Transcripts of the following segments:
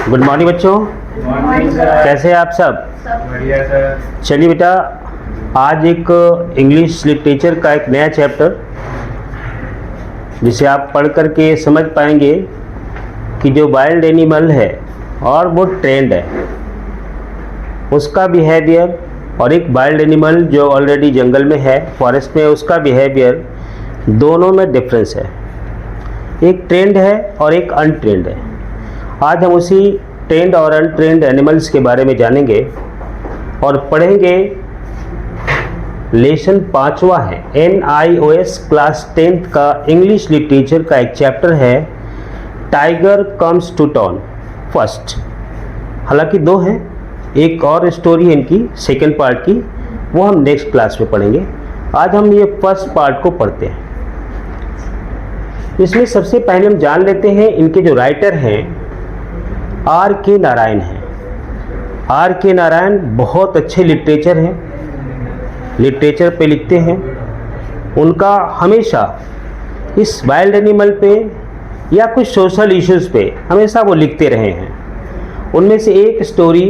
Good morning बच्चों। Morning sir. कैसे हैं आप सब? बढ़िया सर। चलिए बेटा, आज एक इंग्लिश लिटरेचर का एक नया चैप्टर जिसे आप पढ़ करके समझ पाएंगे कि जो वाइल्ड एनिमल है और वो ट्रेंड है उसका बिहेवियर, और एक वाइल्ड एनिमल जो ऑलरेडी जंगल में है, फॉरेस्ट में, उसका बिहेवियर, दोनों में डिफरेंस है। एक ट्रेंड है और एक अनट्रेंड है। आज हम उसी ट्रेंड और अनट्रेंड एनिमल्स के बारे में जानेंगे और पढ़ेंगे। लेसन 5वां है, NIOS क्लास 10th का इंग्लिश लिटरेचर का एक चैप्टर है, tiger comes to town first. हालांकि दो हैं, एक और स्टोरी है इनकी सेकेंड पार्ट की, वो हम नेक्स्ट क्लास में पढ़ेंगे। आज हम ये फर्स्ट पार्ट को पढ़ते हैं। इसमें सबसे पहले हम जान लेते हैं इनके जो राइटर हैं R.K. नारायण हैं। R.K. नारायण बहुत अच्छे लिटरेचर हैं, लिटरेचर पे लिखते हैं। उनका हमेशा इस वाइल्ड एनिमल पे या कुछ सोशल इश्यूज़ पे हमेशा वो लिखते रहे हैं। उनमें से एक स्टोरी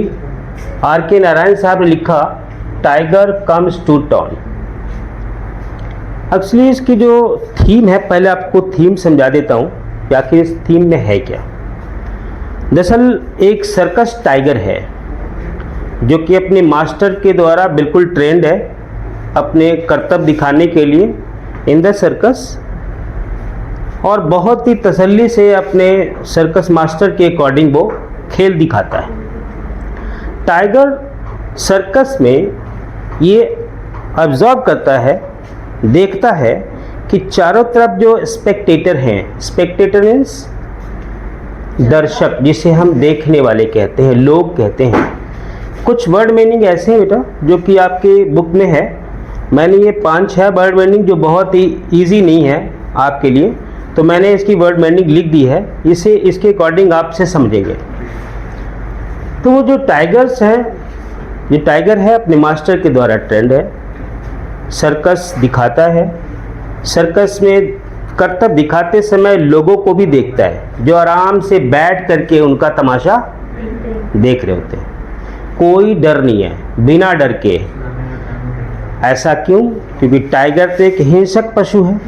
R.K. नारायण साहब ने लिखा, tiger comes to town. Actually इसकी जो थीम है, पहले आपको थीम समझा देता हूँ कि आखिर इस थीम में है क्या। दरअसल एक सर्कस टाइगर है जो कि अपने मास्टर के द्वारा बिल्कुल ट्रेंड है अपने करतब दिखाने के लिए इन द सर्कस, और बहुत ही तसल्ली से अपने सर्कस मास्टर के अकॉर्डिंग वो खेल दिखाता है। टाइगर सर्कस में ये ऑब्जर्व करता है, देखता है कि चारों तरफ जो स्पेक्टेटर हैं, स्पेक्टेटर मीन्स दर्शक, जिसे हम देखने वाले कहते हैं, लोग कहते हैं। कुछ वर्ड मीनिंग ऐसे हैं बेटा जो कि आपके बुक में है। मैंने ये 5-6 वर्ड मीनिंग जो बहुत ही इजी नहीं है आपके लिए, तो मैंने इसकी वर्ड मीनिंग लिख दी है, इसे इसके अकॉर्डिंग आपसे समझेंगे। तो वो जो टाइगर्स हैं, ये टाइगर है अपने मास्टर के द्वारा ट्रेंड है, सर्कस दिखाता है। सर्कस में करतब दिखाते समय लोगों को भी देखता है जो आराम से बैठ करके उनका तमाशा देख रहे होते हैं। कोई डर नहीं है, बिना डर के। ऐसा क्यों? क्योंकि टाइगर तो एक हिंसक पशु है,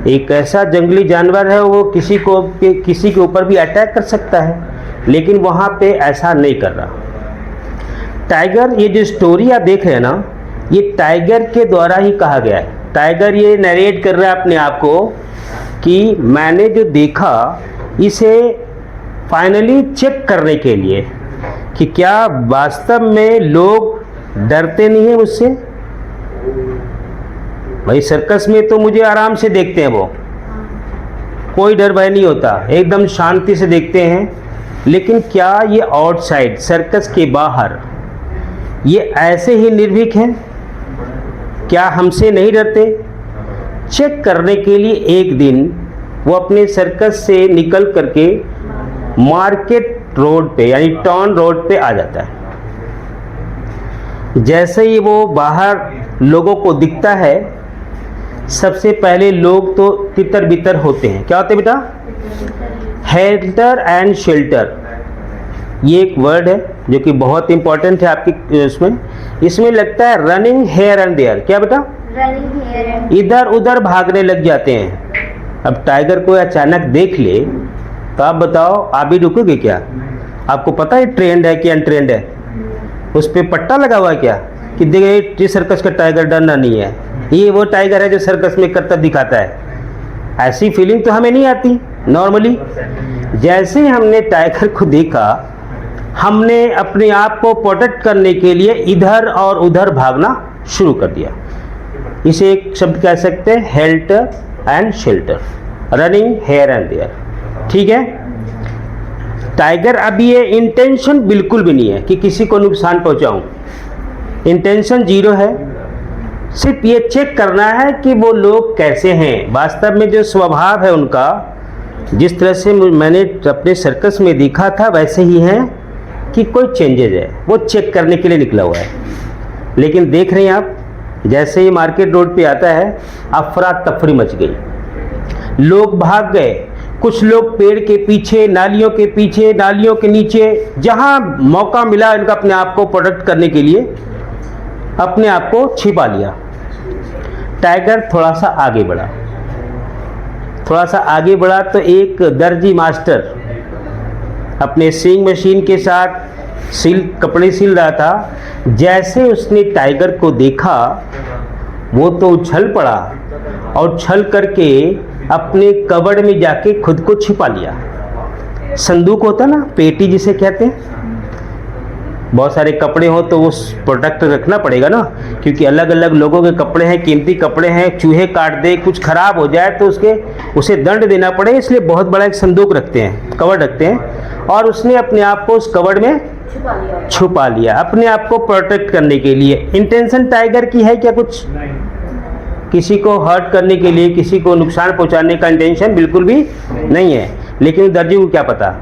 एक ऐसा जंगली जानवर है, वो किसी के ऊपर भी अटैक कर सकता है, लेकिन वहाँ पे ऐसा नहीं कर रहा। टाइगर, ये जो स्टोरी आप देख रहे हैं ना, ये टाइगर के द्वारा ही कहा गया है। टाइगर ये नरेट कर रहा है अपने आप को कि मैंने जो देखा, इसे फाइनली चेक करने के लिए कि क्या वास्तव में लोग डरते नहीं हैं मुझसे। भाई सर्कस में तो मुझे आराम से देखते हैं, वो कोई डर भय नहीं होता, एकदम शांति से देखते हैं। लेकिन क्या ये आउटसाइड सर्कस के बाहर ये ऐसे ही निर्भीक हैं? क्या हमसे नहीं डरते? चेक करने के लिए एक दिन वो अपने सर्कस से निकल करके मार्केट रोड पे यानी टाउन रोड पे आ जाता है। जैसे ही वो बाहर लोगों को दिखता है, सबसे पहले लोग तो तितर बितर होते हैं। क्या होते हैं बेटा? हेल्टर एंड शेल्टर, ये एक वर्ड है जो कि बहुत इंपॉर्टेंट है आपकी इसमें लगता है रनिंग हेयर एंड देयर। क्या बेटा? रनिंग हेयर एंड, इधर उधर भागने लग जाते हैं। अब टाइगर को अचानक देख ले तो आप बताओ, आप भी रुकोगे क्या? आपको पता है ट्रेंड है कि अनट्रेंड है? उस पर पट्टा लगा हुआ है क्या कि देखिए सर्कस का टाइगर डरना नहीं है, ये वो टाइगर है जो सर्कस में करतब दिखाता है। ऐसी फीलिंग तो हमें नहीं आती नॉर्मली। जैसे ही हमने टाइगर को देखा, हमने अपने आप को प्रोटेक्ट करने के लिए इधर और उधर भागना शुरू कर दिया। इसे एक शब्द कह सकते हैं, helter and shelter, running here and there. ठीक है? टाइगर, अब ये इंटेंशन बिल्कुल भी नहीं है कि किसी को नुकसान पहुंचाऊं, इंटेंशन जीरो है। सिर्फ ये चेक करना है कि वो लोग कैसे हैं, वास्तव में जो स्वभाव है उनका, जिस तरह से मैंने अपने सर्कस में देखा था वैसे ही हैं कि कोई चेंजेज है, वो चेक करने के लिए निकला हुआ है। लेकिन देख रहे हैं आप, जैसे ही मार्केट रोड पे आता है, अफरा तफरी मच गई, लोग भाग गए, कुछ लोग पेड़ के पीछे, नालियों के पीछे, नालियों के नीचे, जहां मौका मिला इनका अपने आप को प्रोटेक्ट करने के लिए अपने आप को छिपा लिया। टाइगर थोड़ा सा आगे बढ़ा, थोड़ा सा आगे बढ़ा तो एक दर्जी मास्टर अपने सिंग मशीन के साथ कपड़े सिल रहा था। जैसे उसने टाइगर को देखा वो तो उछल पड़ा और छल करके अपने कबड़ में जाके खुद को छिपा लिया। संदूक होता ना, पेटी जिसे कहते हैं, बहुत सारे कपड़े हो तो वो प्रोडक्ट रखना पड़ेगा ना, क्योंकि अलग अलग लोगों के कपड़े हैं, कीमती कपड़े हैं, चूहे काट दे, कुछ खराब हो जाए तो उसे दंड देना पड़े, इसलिए बहुत बड़ा एक संदूक रखते हैं, कवर रखते हैं। और उसने अपने आप को उस कवर में छुपा लिया अपने आप को प्रोटेक्ट करने के लिए। इंटेंशन टाइगर की है क्या कुछ? किसी को हर्ट करने के लिए, किसी को नुकसान पहुंचाने का इंटेंशन बिल्कुल भी नहीं है। लेकिन दर्जी को क्या पता,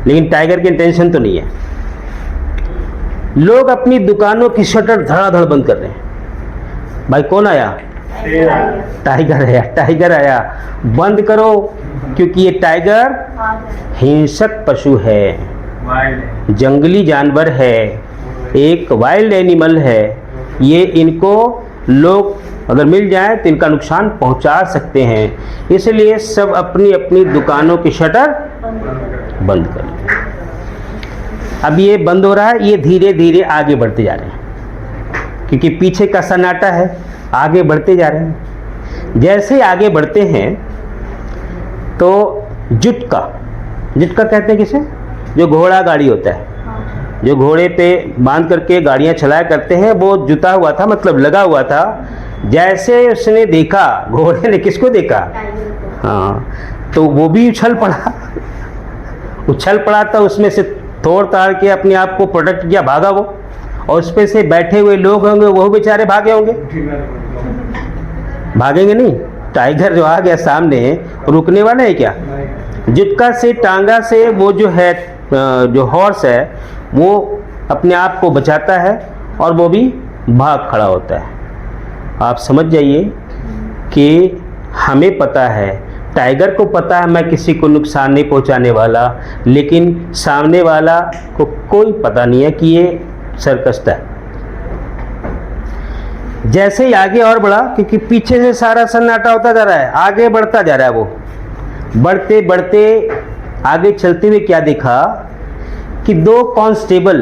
लेकिन टाइगर की इंटेंशन तो नहीं है। लोग अपनी दुकानों की शटर धड़ाधड़ बंद कर रहे हैं। भाई कौन आया? टाइगर आया, टाइगर आया, बंद करो, क्योंकि ये टाइगर हिंसक पशु है, जंगली जानवर है, एक वाइल्ड एनिमल है। ये इनको लोग अगर मिल जाए तो इनका नुकसान पहुंचा सकते हैं, इसलिए सब अपनी अपनी दुकानों की शटर बंद कर लें। अब ये बंद हो रहा है, ये धीरे धीरे आगे बढ़ते जा रहे हैं, क्योंकि पीछे का सन्नाटा है, आगे बढ़ते जा रहे हैं। जैसे आगे बढ़ते हैं तो जुटका कहते हैं किसे? जो घोड़ा गाड़ी होता है, जो घोड़े पे बांध करके गाड़ियां चलाया करते हैं, वो जुटा हुआ था, मतलब लगा हुआ था। जैसे उसने देखा, घोड़े ने किसको देखा? हाँ, तो वो भी उछल पड़ा था, उसमें से तोड़ ताड़ के अपने आप को प्रोटेक्ट किया, भागा वो। और उस पे से बैठे हुए लोग होंगे वो बेचारे भागे होंगे, भागेंगे नहीं। टाइगर जो आ गया सामने, रुकने वाला है क्या? जुटका से, टांगा से वो जो है, जो हॉर्स है, वो अपने आप को बचाता है और वो भी भाग खड़ा होता है। आप समझ जाइए कि हमें पता है, टाइगर को पता है मैं किसी को नुकसान नहीं पहुंचाने वाला, लेकिन सामने वाला को कोई पता नहीं है कि ये सर्कस है। जैसे ही आगे और बढ़ा, क्योंकि पीछे से सारा सन्नाटा होता जा रहा है, आगे बढ़ता जा रहा है। वो बढ़ते बढ़ते आगे चलते हुए क्या देखा कि दो कांस्टेबल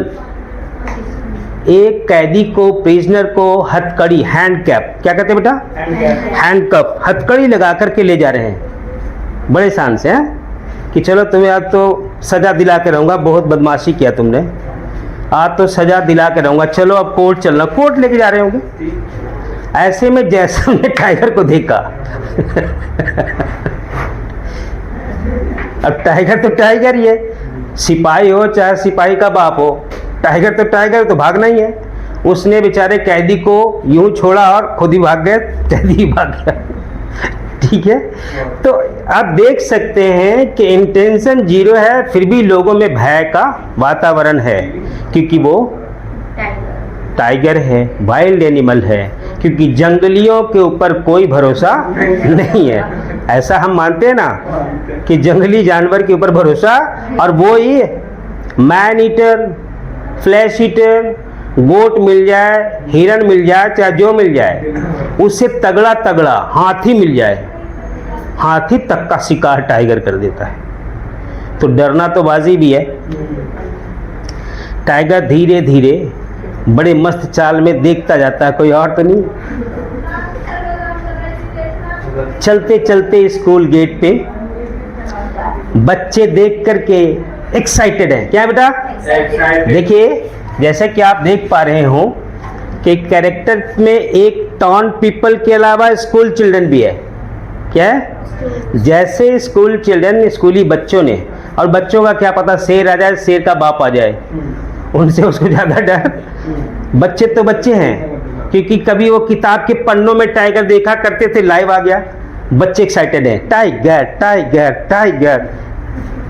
एक कैदी को, प्रिजनर को हथकड़ी, हैंडकैप, क्या कहते हैं बेटा? हैंडकप, हथकड़ी लगा करके ले जा रहे हैं बड़े शान से, हैं कि चलो तुम्हें आज तो सजा दिला के रहूँगा, बहुत बदमाशी किया तुमने, आज तो सजा दिला के रहूँगा, चलो अब कोर्ट चलना। कोर्ट लेके जा रहे होंगे। ऐसे में जैसे हमने टाइगर को देखा अब टाइगर तो टाइगर ही है, सिपाही हो चाहे सिपाही का बाप हो, टाइगर तो टाइगर, तो भागना ही है। उसने बेचारे कैदी को यूं छोड़ा और खुद ही भाग गए, कैदी भाग गया। ठीक है, तो आप देख सकते हैं कि इंटेंशन जीरो है, फिर भी लोगों में भय का वातावरण है, क्योंकि वो टाइगर है, वाइल्ड एनिमल है, क्योंकि जंगलियों के ऊपर कोई भरोसा नहीं है। ऐसा हम मानते हैं ना कि जंगली जानवर के ऊपर भरोसा, और वो ही मैन ईटर, फ्लैश ईटर, गोट मिल जाए, हिरण मिल जाए, चाहे जो मिल जाए, उससे तगड़ा तगड़ा हाथी मिल जाए, हाथी तक का शिकार टाइगर कर देता है। तो डरना तो बाजी भी है। टाइगर धीरे धीरे बड़े मस्त चाल में देखता जाता है, कोई और तो नहीं। चलते चलते स्कूल गेट पे बच्चे देख करके एक्साइटेड हैं। क्या बेटा? देखिए, जैसा कि आप देख पा रहे हो कि कैरेक्टर में एक टॉन पीपल के अलावा स्कूल चिल्ड्रन भी है। क्या है? जैसे स्कूल चिल्ड्रन, स्कूली बच्चों ने, और बच्चों का क्या पता शेर आ जाए, शेर का बाप आ जाए, उनसे उसको ज़्यादा डर। बच्चे तो बच्चे हैं, क्योंकि कभी वो किताब के पन्नों में टाइगर देखा करते थे, लाइव आ गया, बच्चे एक्साइटेड हैं, टाइगर टाइगर टाइगर।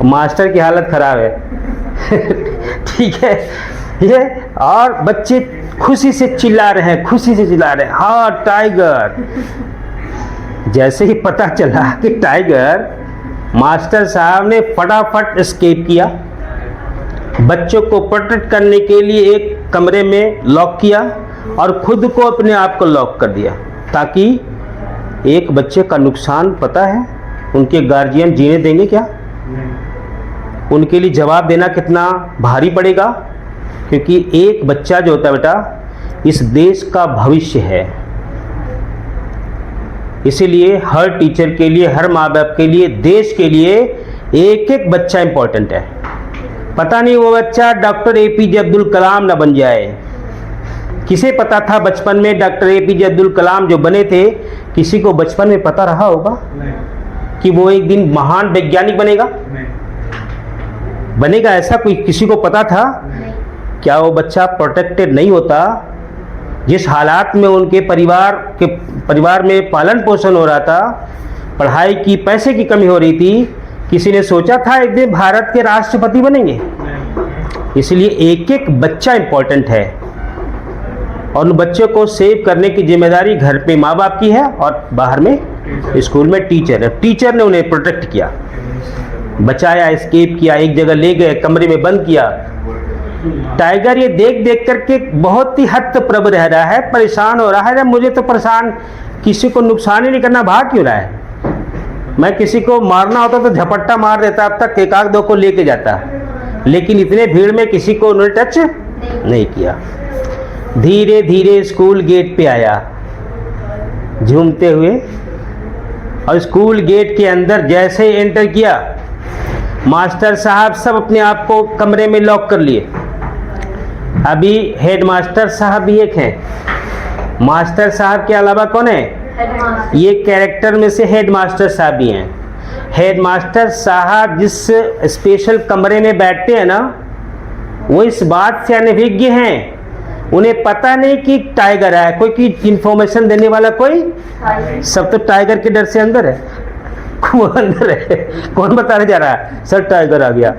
मास्टर की हालत खराब है ठीक है ये, और बच्चे खुशी से चिल्ला रहे हैं, खुशी से चिल्ला रहे हैं, हाँ टाइगर। जैसे ही पता चला कि टाइगर, मास्टर साहब ने फटाफट एस्केप किया, बच्चों को प्रोटेक्ट करने के लिए एक कमरे में लॉक किया और खुद को अपने आप को लॉक कर दिया, ताकि एक बच्चे का नुकसान पता है उनके गार्जियन जीने देंगे क्या, उनके लिए जवाब देना कितना भारी पड़ेगा, क्योंकि एक बच्चा जो होता है बेटा इस देश का भविष्य है। इसीलिए हर टीचर के लिए, हर माँ बाप के लिए, देश के लिए एक एक बच्चा इंपॉर्टेंट है। पता नहीं वो बच्चा डॉक्टर एपीजे अब्दुल कलाम ना बन जाए। किसे पता था बचपन में डॉक्टर एपीजे अब्दुल कलाम जो बने थे, किसी को बचपन में पता रहा होगा कि वो एक दिन महान वैज्ञानिक बनेगा? ऐसा कोई किसी को पता था? क्या वो बच्चा प्रोटेक्टेड नहीं होता? जिस हालात में उनके परिवार में पालन पोषण हो रहा था, पढ़ाई की, पैसे की कमी हो रही थी, किसी ने सोचा था एक दिन भारत के राष्ट्रपति बनेंगे? इसलिए एक एक बच्चा इंपॉर्टेंट है और उन बच्चों को सेव करने की जिम्मेदारी घर पे माँ बाप की है और बाहर में स्कूल में टीचर है। टीचर ने उन्हें प्रोटेक्ट किया, बचाया, एस्केप किया, एक जगह ले गए, कमरे में बंद किया। टाइगर ये देख देख करके बहुत ही हतप्रभ रह रहा है, परेशान हो रहा है। मुझे तो परेशान, किसी को नुकसान ही नहीं करना, भाग क्यों रहा है? मैं किसी को मारना होता तो झपट्टा मार देता, अब तक एक आध दो को लेके जाता, लेकिन इतने भीड़ में किसी को उन्होंने टच नहीं किया। धीरे धीरे स्कूल गेट पे आया झूमते हुए, और स्कूल गेट के अंदर जैसे ही एंटर किया, मास्टर साहब सब अपने आप को कमरे में लॉक कर लिए। अभी हेडमास्टर साहब भी एक हैं। मास्टर साहब के अलावा कौन है? ये कैरेक्टर में से हेडमास्टर साहब भी हैं। हेडमास्टर साहब जिस स्पेशल कमरे में बैठते हैं ना, वो इस बात से अनभिज्ञ हैं, उन्हें पता नहीं कि टाइगर है, कोई की इन्फॉर्मेशन देने वाला कोई, सब तो टाइगर के डर से अंदर है। वो अंदर है, कौन बताने जा रहा है? सर टाइगर आ गया,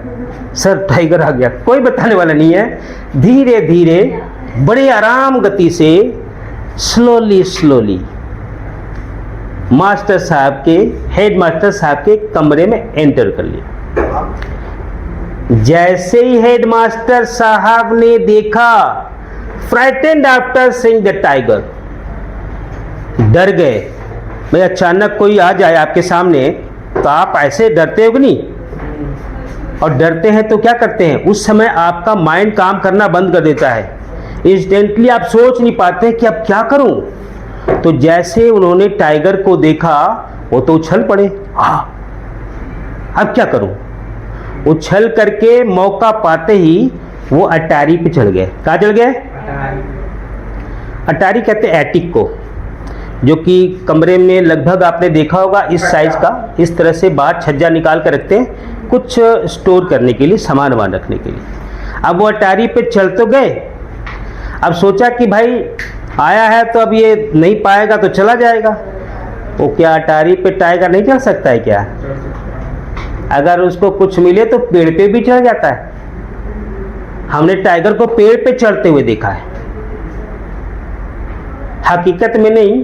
सर टाइगर आ गया, कोई बताने वाला नहीं है। धीरे धीरे बड़े आराम गति से स्लोली मास्टर साहब के, हेडमास्टर साहब के कमरे में एंटर कर लिया। जैसे ही हेडमास्टर साहब ने देखा, frightened after seeing the tiger, डर गए। भाई अचानक कोई आ जाए आपके सामने तो आप ऐसे डरते हो कि नहीं? और डरते हैं तो क्या करते हैं? उस समय आपका माइंड काम करना बंद कर देता है, इंस्टेंटली आप सोच नहीं पाते कि अब क्या करूं। तो जैसे उन्होंने टाइगर को देखा, वो तो उछल पड़े, अब क्या करूं। उछल करके मौका पाते ही वो अटारी पे चढ़ गए। कहाँ चढ़ गए? अटारी कहते हैं एटिक को, जो कि कमरे में लगभग आपने देखा होगा इस साइज का, इस तरह से बाहर छज्जा निकाल कर रखते हैं कुछ स्टोर करने के लिए, सामान वामान रखने के लिए। अब वो अटारी पे चढ़ तो गए, अब सोचा कि भाई आया है तो अब ये नहीं पाएगा तो चला जाएगा। वो क्या अटारी पे टाइगर नहीं चढ़ सकता है क्या? अगर उसको कुछ मिले तो पेड़ पे भी चढ़ जाता है। हमने टाइगर को पेड़ पे चढ़ते हुए देखा है, हकीकत में नहीं,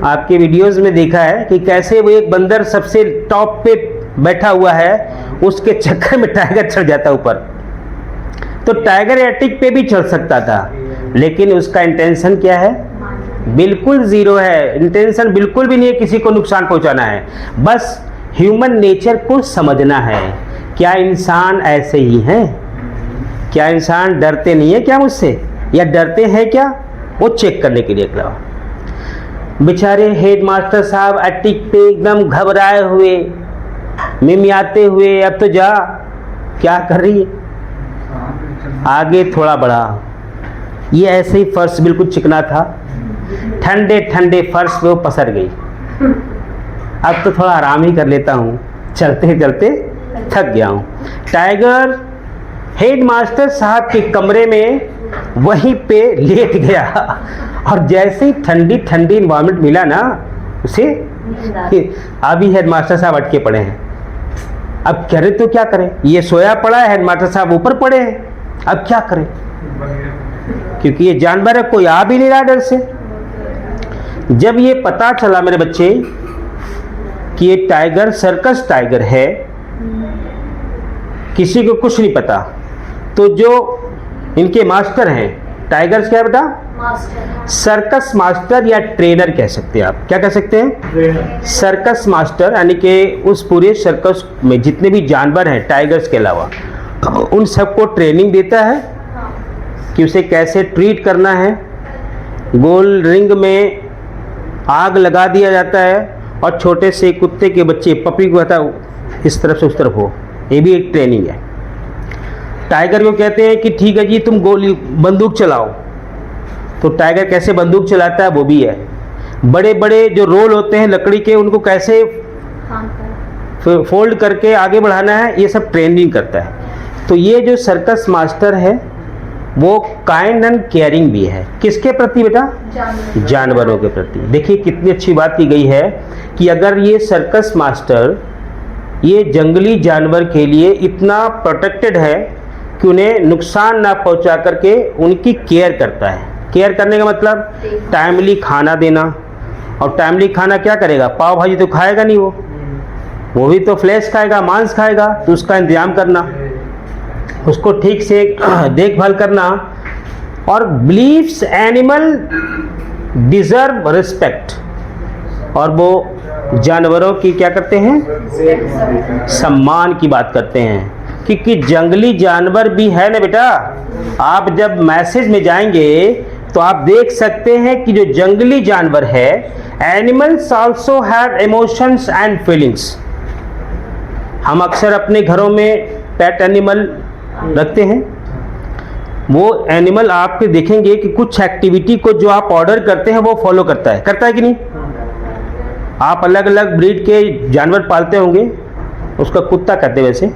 आपके वीडियोस में देखा है कि कैसे वो एक बंदर सबसे टॉप पे बैठा हुआ है, उसके चक्कर में टाइगर चढ़ जाता ऊपर। तो टाइगर एटिक पे भी चढ़ सकता था, लेकिन उसका इंटेंशन क्या है? बिल्कुल जीरो है। इंटेंशन बिल्कुल भी नहीं है किसी को नुकसान पहुंचाना है, बस ह्यूमन नेचर को समझना है। क्या इंसान ऐसे ही हैं? क्या इंसान डरते नहीं है क्या मुझसे, या डरते हैं क्या? वो चेक करने के लिए निकला। बेचारे हेडमास्टर साहब एटिक पे एकदम घबराए हुए, मिमियाते हुए, अब तो जा, क्या कर रही है? आगे थोड़ा बढ़ा, ये ऐसे ही फर्श बिल्कुल चिकना था, ठंडे ठंडे फर्श पे वो पसर गई। अब तो थोड़ा आराम ही कर लेता हूँ, चलते चलते थक गया हूँ। टाइगर हेडमास्टर साहब के कमरे में वहीं पे लेट गया, और जैसे ही ठंडी ठंडी इन्वायरमेंट मिला ना उसे, अभी हेडमास्टर साहब अटके पड़े हैं। अब करे तो क्या करें? ये सोया पड़ा है, हेडमास्टर साहब ऊपर पड़े हैं, अब क्या करें? क्योंकि ये जानवर है, कोई आ भी नहीं रहा डर से। जब ये पता चला मेरे बच्चे कि ये टाइगर सर्कस टाइगर है, किसी को कुछ नहीं पता, तो जो इनके मास्टर हैं, टाइगर्स क्या है बेटा? मास्टर। सर्कस मास्टर या ट्रेनर कह सकते हैं आप। क्या कह सकते हैं? ट्रेनर। सर्कस मास्टर, यानी कि उस पूरे सर्कस में जितने भी जानवर हैं टाइगर्स के अलावा, उन सबको ट्रेनिंग देता है कि उसे कैसे ट्रीट करना है। गोल रिंग में आग लगा दिया जाता है और छोटे से कुत्ते के बच्चे पपी को कहता है इस तरफ से उस तरफ हो, ये भी एक ट्रेनिंग है। टाइगर को कहते हैं कि ठीक है जी तुम गोली बंदूक चलाओ, तो टाइगर कैसे बंदूक चलाता है वो भी है। बड़े बड़े जो रोल होते हैं लकड़ी के, उनको कैसे फोल्ड करके आगे बढ़ाना है, ये सब ट्रेनिंग करता है। तो ये जो सर्कस मास्टर है वो काइंड एंड केयरिंग भी है। किसके प्रति बेटा? जानवरों के प्रति। देखिए कितनी अच्छी बात की गई है कि अगर ये सर्कस मास्टर ये जंगली जानवर के लिए इतना प्रोटेक्टेड है कि उन्हें नुकसान ना पहुंचा करके उनकी केयर करता है। केयर करने का मतलब टाइमली खाना देना, और टाइमली खाना क्या करेगा? पाव भाजी तो खाएगा नहीं, वो भी तो फ्लैश खाएगा, मांस खाएगा, तो उसका इंतजाम करना, उसको ठीक से देखभाल करना। और बिलीव्स एनिमल डिजर्व रिस्पेक्ट, और वो जानवरों की क्या करते हैं? सम्मान की बात करते हैं। क्योंकि जंगली जानवर भी है ना बेटा, आप जब मैसेज में जाएंगे तो आप देख सकते हैं कि जो जंगली जानवर है, animals also have emotions and feelings. हम अक्सर अपने घरों में पेट एनिमल रखते हैं, वो एनिमल आपके देखेंगे कि कुछ एक्टिविटी को जो आप ऑर्डर करते हैं वो फॉलो करता है कि नहीं? आप अलग अलग ब्रीड के जानवर पालते होंगे, उसका कुत्ता कहते हैं, वैसे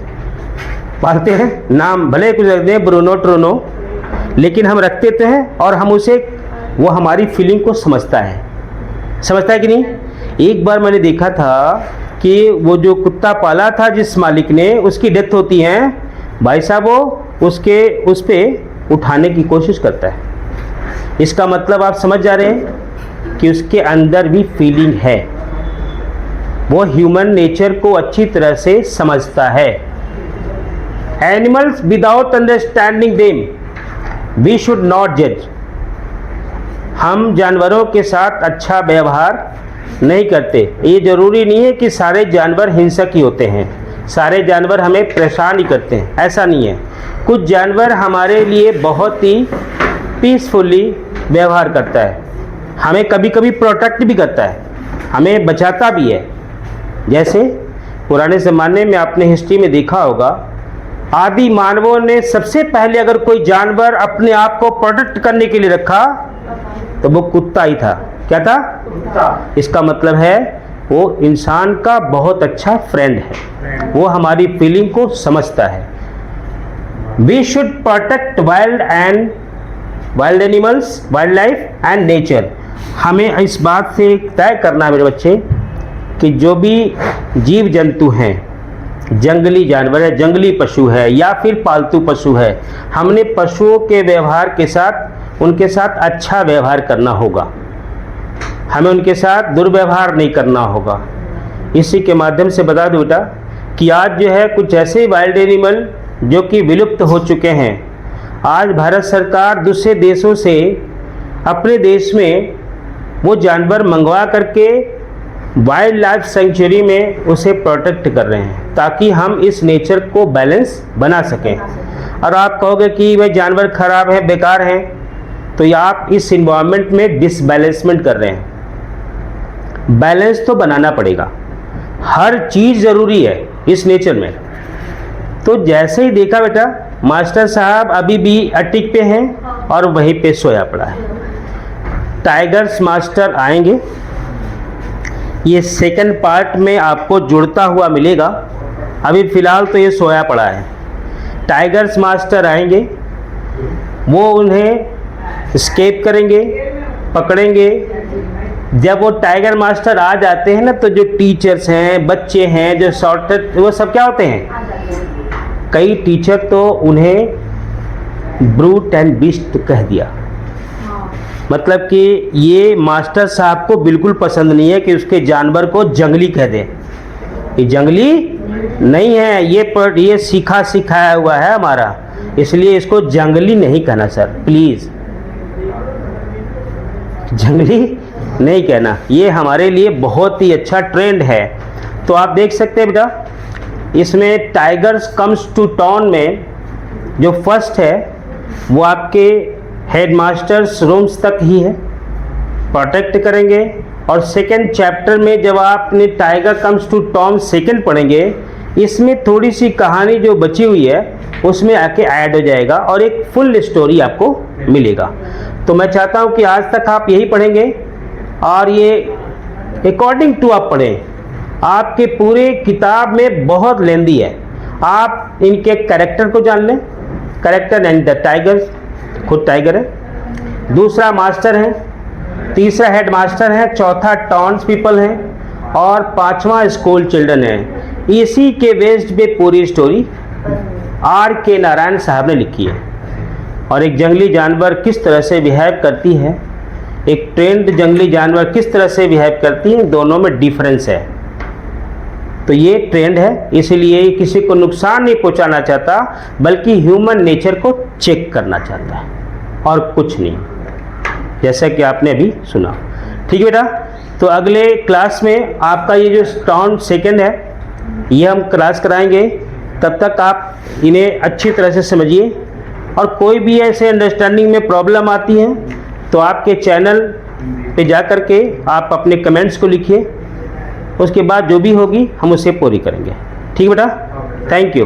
पालते हैं, नाम भले कुछ रखते हैं ब्रूनो ट्रोनो, लेकिन हम रखते तो हैं और हम उसे, वो हमारी फीलिंग को समझता है कि नहीं? एक बार मैंने देखा था कि वो जो कुत्ता पाला था जिस मालिक ने, उसकी डेथ होती है, भाई साहब वो उस पे उठाने की कोशिश करता है। इसका मतलब आप समझ जा रहे हैं कि उसके अंदर भी फीलिंग है, वो ह्यूमन नेचर को अच्छी तरह से समझता है। Animals without understanding them we should not जज। हम जानवरों के साथ अच्छा व्यवहार नहीं करते। ये जरूरी नहीं है कि सारे जानवर हिंसक ही होते हैं, सारे जानवर हमें परेशान ही करते हैं, ऐसा नहीं है। कुछ जानवर हमारे लिए बहुत ही पीसफुली व्यवहार करता है, हमें कभी कभी प्रोटेक्ट भी करता है, हमें बचाता भी है। जैसे पुराने ज़माने में आपने हिस्ट्री में देखा होगा, आदि मानवों ने सबसे पहले अगर कोई जानवर अपने आप को प्रोटेक्ट करने के लिए रखा तो वो कुत्ता ही था। क्या था? कुत्ता। इसका मतलब है वो इंसान का बहुत अच्छा फ्रेंड है, वो हमारी फीलिंग को समझता है। We should protect wild animals, wildlife and nature. हमें इस बात से तय करना है मेरे बच्चे कि जो भी जीव जंतु हैं, जंगली जानवर है, जंगली पशु है या फिर पालतू पशु है, हमने पशुओं के व्यवहार के साथ उनके साथ अच्छा व्यवहार करना होगा, हमें उनके साथ दुर्व्यवहार नहीं करना होगा। इसी के माध्यम से बता दूं बेटा कि आज जो है कुछ ऐसे वाइल्ड एनिमल जो कि विलुप्त हो चुके हैं, आज भारत सरकार दूसरे देशों से अपने देश में वो जानवर मंगवा करके वाइल्ड लाइफ सेंचुरी में उसे प्रोटेक्ट कर रहे हैं ताकि हम इस नेचर को बैलेंस बना सकें। और आप कहोगे कि वह जानवर खराब है, बेकार हैं, तो ये आप इस इन्वायरमेंट में डिसबैलेंसमेंट कर रहे हैं। बैलेंस तो बनाना पड़ेगा, हर चीज़ ज़रूरी है इस नेचर में। तो जैसे ही देखा बेटा, मास्टर साहब अभी भी अटिक पे हैं और वहीं पे सोया पड़ा है। टाइगर्स मास्टर आएंगे, ये सेकंड पार्ट में आपको जुड़ता हुआ मिलेगा, अभी फ़िलहाल तो ये सोया पड़ा है। टाइगर्स मास्टर आएंगे, वो उन्हें स्केप करेंगे, पकड़ेंगे। जब वो टाइगर मास्टर आ जाते हैं ना, तो जो टीचर्स हैं, बच्चे हैं, जो शॉर्टेड, वो सब क्या होते हैं, कई टीचर तो उन्हें ब्रूट एंड बीस्ट कह दिया। मतलब कि ये मास्टर साहब को बिल्कुल पसंद नहीं है कि उसके जानवर को जंगली कह दे। ये जंगली नहीं है, ये सीखा सिखाया हुआ है हमारा, इसलिए इसको जंगली नहीं कहना सर, प्लीज़ जंगली नहीं कहना। ये हमारे लिए बहुत ही अच्छा ट्रेंड है। तो आप देख सकते हैं बेटा, इसमें टाइगर्स कम्स टू टाउन में जो फर्स्ट है वो आपके हेडमास्टर्स रूम्स तक ही है, प्रोटेक्ट करेंगे। और सेकेंड चैप्टर में जब आपने tiger comes to town second पढ़ेंगे, इसमें थोड़ी सी कहानी जो बची हुई है उसमें आके ऐड हो जाएगा और एक फुल स्टोरी आपको मिलेगा। तो मैं चाहता हूँ कि आज तक आप यही पढ़ेंगे और ये अकॉर्डिंग टू आप पढ़ें। आपके पूरे किताब में बहुत लेंदी है, आप इनके कैरेक्टर को जान लें। कैरेक्टर एंड द टाइगर्स, खुद टाइगर है, दूसरा मास्टर है, तीसरा हेड मास्टर है, चौथा टाउन्स पीपल है और पांचवा स्कूल चिल्ड्रन है। इसी के बेस्ड पे पूरी स्टोरी R.K. नारायण साहब ने लिखी है। और एक जंगली जानवर किस तरह से बिहेव करती है, एक ट्रेंड जंगली जानवर किस तरह से बिहेव करती है, दोनों में डिफरेंस है। तो ये ट्रेंड है, इसलिए किसी को नुकसान नहीं पहुंचाना चाहता, बल्कि ह्यूमन नेचर को चेक करना चाहता है और कुछ नहीं, जैसा कि आपने अभी सुना। ठीक है बेटा, तो अगले क्लास में आपका ये जो टाउन सेकंड है ये हम क्लास कराएंगे। तब तक आप इन्हें अच्छी तरह से समझिए और कोई भी ऐसे अंडरस्टैंडिंग में प्रॉब्लम आती है तो आपके चैनल पे जा कर के आप अपने कमेंट्स को लिखिए, उसके बाद जो भी होगी हम उसे पूरी करेंगे। ठीक बेटा, थैंक यू।